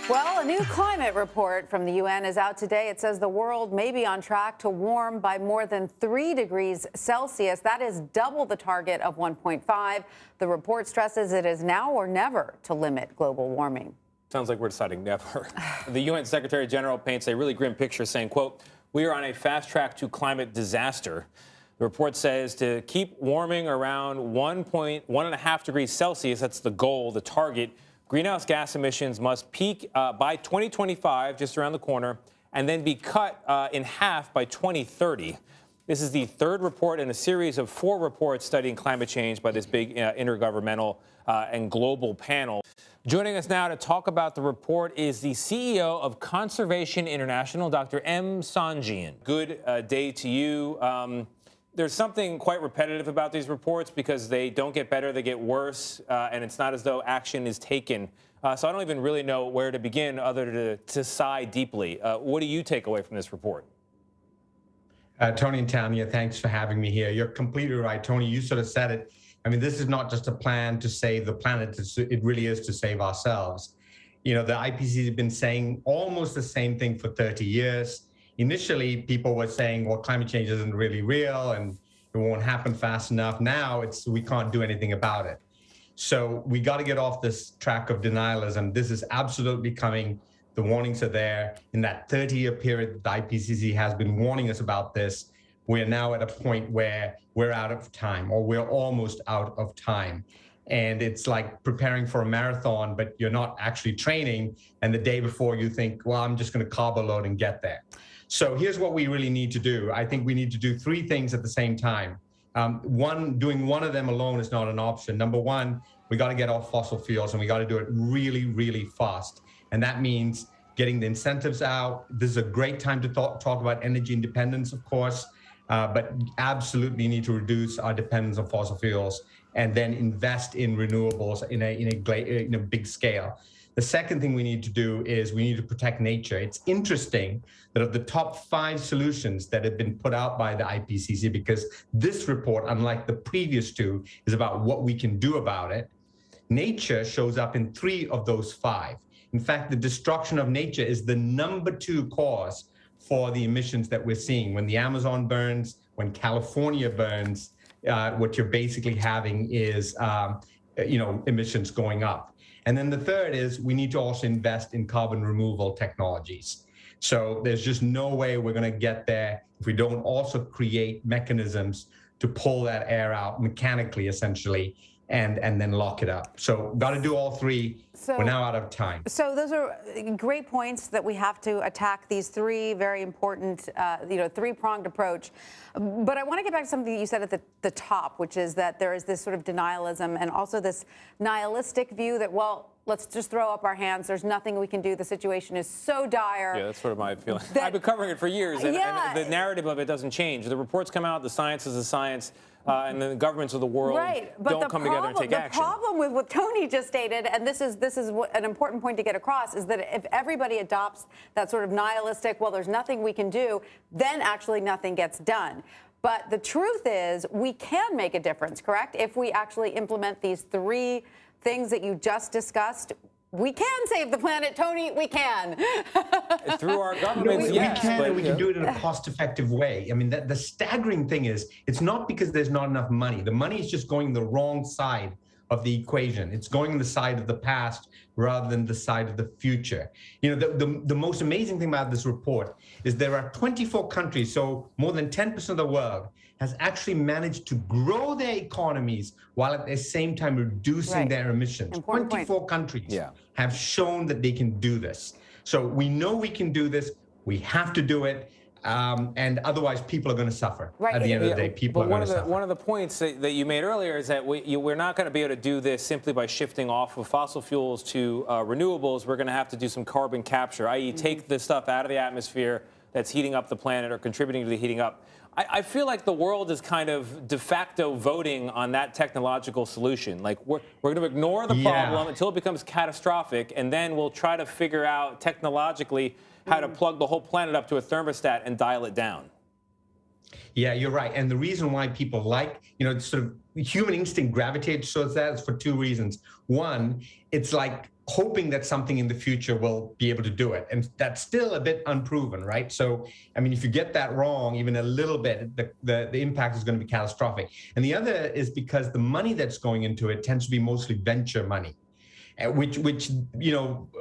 Well, a new climate report from the UN is out today. It says the world may be on track to warm by more than 3 degrees Celsius. That is double the target of 1.5. The report stresses it is now or never to limit global warming. Sounds like we're deciding never. The UN Secretary General paints a really grim picture saying, quote, "We are on a fast track to climate disaster." The report says to keep warming around 1.5 degrees Celsius, that's the goal, the target. Greenhouse gas emissions must peak by 2025, just around the corner, and then be cut in half by 2030. This is the third report in a series of 4 reports studying climate change by this big intergovernmental and global panel. Joining us now to talk about the report is the CEO of Conservation International, Dr. M. Sanjayan. Good day to you. There's something quite repetitive about these reports because they don't get better, they get worse, and it's not as though action is taken. So I don't even really know where to begin other than to sigh deeply. What do you take away from this report? Tony and Tanya, thanks for having me here. You're completely right, Tony. You sort of said it. I mean, this is not just a plan to save the planet. It really is to save ourselves. You know, the IPCC has been saying almost the same thing for 30 years. Initially, people were saying, well, climate change isn't really real and it won't happen fast enough. Now we can't do anything about it. So we got to get off this track of denialism. This is absolutely coming. The warnings are there. In that 30-year period, the IPCC has been warning us about this. We're now at a point where we're out of time, or we're almost out of time. And it's like preparing for a marathon, but you're not actually training. And the day before you think, well, I'm just going to carbo load and get there. So here's what we really need to do. I think we need to do 3 things at the same time. Doing one of them alone is not an option. Number one, we got to get off fossil fuels, and we got to do it really, really fast. And that means getting the incentives out. This is a great time to talk about energy independence, of course, but absolutely need to reduce our dependence on fossil fuels and then invest in renewables in a big scale. The second thing we need to do is we need to protect nature. It's interesting that of the top 5 solutions that have been put out by the IPCC, because this report, unlike the previous 2, is about what we can do about it, nature shows up in 3 of those 5. In fact, the destruction of nature is the number 2 cause for the emissions that we're seeing. When the Amazon burns, when California burns, what you're basically having is emissions going up. And then the third is we need to also invest in carbon removal technologies. So there's just no way we're going to get there if we don't also create mechanisms to pull that air out mechanically, essentially, and then lock it up. So got to do all 3. We're now out of time. So those are great points that we have to attack these 3 very important, 3-pronged approach. But I want to get back to something you said at the top, which is that there is this sort of denialism and also this nihilistic view that, well, let's just throw up our hands. There's nothing we can do. The situation is so dire. Yeah, that's sort of my feeling. I've been covering it for years, and the narrative of it doesn't change. The reports come out, the science is the science, and then the governments of the world don't come together and take action. The problem with what Tony just stated, and this is an important point to get across, is that if everybody adopts that sort of nihilistic, well, there's nothing we can do, then actually nothing gets done. But the truth is we can make a difference, correct? If we actually implement these 3 things that you just discussed, we can save the planet, Tony. We can. Through our governments, yes. We can, and we can do it in a cost-effective way. I mean, the staggering thing is, it's not because there's not enough money. The money is just going the wrong side of the equation. It's going on the side of the past rather than the side of the future. You know, the most amazing thing about this report is there are 24 countries, so more than 10% of the world has actually managed to grow their economies while at the same time reducing their emissions. 24 countries have shown that they can do this. So we know we can do this. We have to do it. And otherwise, people are going to suffer. At the end of the day, people are going to suffer. One of the points that you made earlier is that we're not going to be able to do this simply by shifting off of fossil fuels to renewables. We're going to have to do some carbon capture, i.e. take the stuff out of the atmosphere that's heating up the planet or contributing to the heating up. I feel like the world is kind of de facto voting on that technological solution. Like we're going to ignore the problem until it becomes catastrophic, and then we'll try to figure out technologically how to plug the whole planet up to a thermostat and dial it down. Yeah, you're right. And the reason why people sort of human instinct gravitates towards that is for 2 reasons. One, it's like hoping that something in the future will be able to do it. And that's still a bit unproven, right? So, I mean, if you get that wrong, even a little bit, the impact is going to be catastrophic. And the other is because the money that's going into it tends to be mostly venture money, which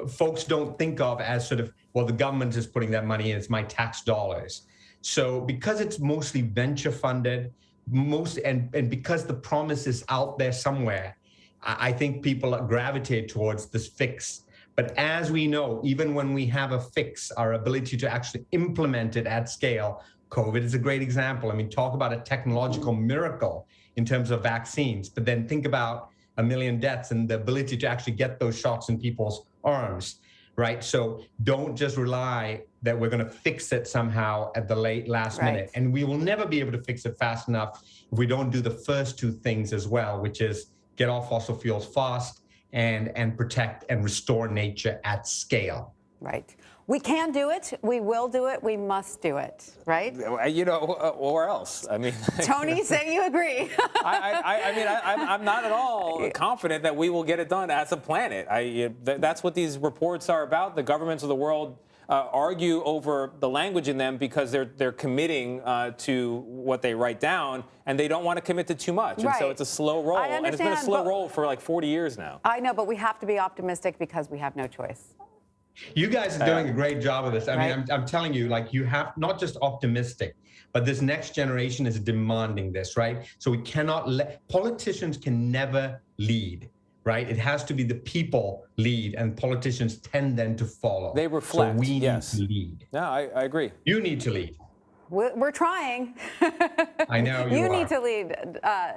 folks don't think of as sort of, well, the government is putting that money in, it's my tax dollars. So because it's mostly venture funded, and because the promise is out there somewhere, I think people gravitate towards this fix. But as we know, even when we have a fix, our ability to actually implement it at scale, COVID is a great example. I mean, talk about a technological miracle in terms of vaccines, but then think about 1 million deaths and the ability to actually get those shots in people's arms, right? So don't just rely that we're going to fix it somehow at the last minute. And we will never be able to fix it fast enough if we don't do the first two things as well, which is get off fossil fuels fast and protect and restore nature at scale. Right. We can do it. We will do it. We must do it. Right? Or else. I mean, Tony, say you agree. I'm not at all confident that we will get it done as a planet. That's what these reports are about. The governments of the world argue over the language in them because they're committing to what they write down, and they don't want to commit to too much. And so it's a slow roll. And it's been a slow roll for like 40 years now. I know, but we have to be optimistic because we have no choice. You guys are doing a great job of this. I mean, I'm telling you, like, you have not just optimistic, but this next generation is demanding this, right? So we cannot politicians can never lead, right? It has to be the people lead, and politicians tend then to follow. They reflect. So we need to lead. No, I agree. You need to lead. We're trying. I know you need to lead,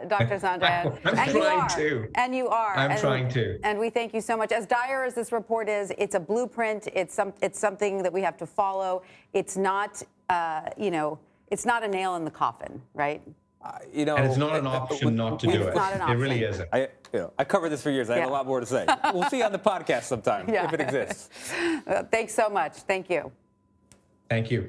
Dr. Sanjayan. I'm trying to. And you are. I'm trying to. And we thank you so much. As dire as this report is, it's a blueprint. It's something that we have to follow. It's not, it's not a nail in the coffin, right? And it's not an option not to do it. Not an option. It really isn't. I covered this for years. I have a lot more to say. We'll see you on the podcast sometime if it exists. Thanks so much. Thank you. Thank you.